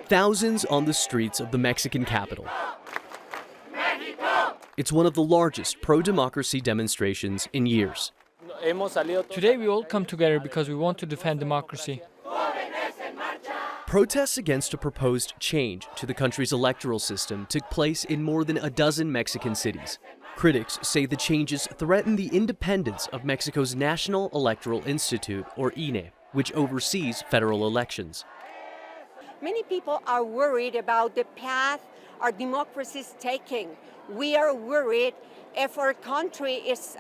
Thousands on the streets of the Mexican capital. It's one of the largest pro-democracy demonstrations in years. Today we all come together because we want to defend democracy. Protests against a proposed change to the country's electoral system took place in more than a dozen Mexican cities. Critics say the changes threaten the independence of Mexico's National Electoral Institute, or INE, which oversees federal elections. Many people are worried about the path our democracy is taking. We are worried if our country is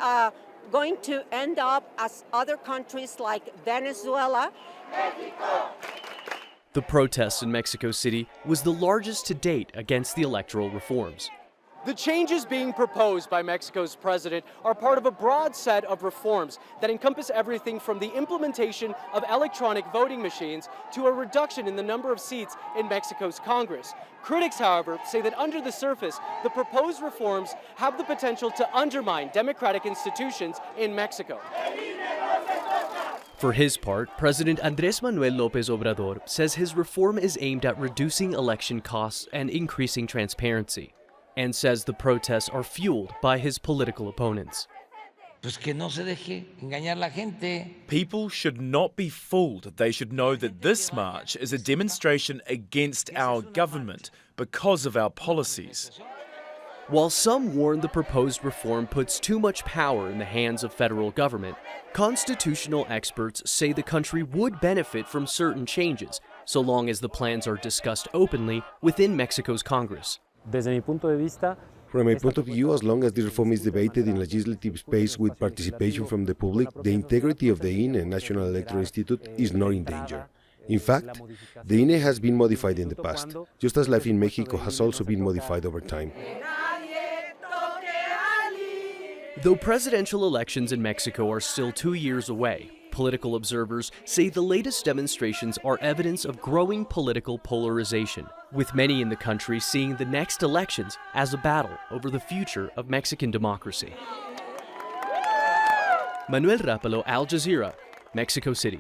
going to end up as other countries like Venezuela. The protests in Mexico City was the largest to date against the electoral reforms. The changes being proposed by Mexico's president are part of a broad set of reforms that encompass everything from the implementation of electronic voting machines to a reduction in the number of seats in Mexico's Congress. Critics, however, say that under the surface, the proposed reforms have the potential to undermine democratic institutions in Mexico. For his part, President Andres Manuel Lopez Obrador says his reform is aimed at reducing election costs and increasing transparency, and says the protests are fueled by his political opponents. People should not be fooled. They should know that this march is a demonstration against our government because of our policies. While some warn the proposed reform puts too much power in the hands of federal government, constitutional experts say the country would benefit from certain changes, so long as the plans are discussed openly within Mexico's Congress. From my point of view, as long as the reform is debated in legislative space with participation from the public, the integrity of the INE, National Electoral Institute, is not in danger. In fact, the INE has been modified in the past, just as life in Mexico has also been modified over time. Though presidential elections in Mexico are still 2 years away, political observers say the latest demonstrations are evidence of growing political polarization, with many in the country seeing the next elections as a battle over the future of Mexican democracy. Manuel Rappalo, Al Jazeera, Mexico City.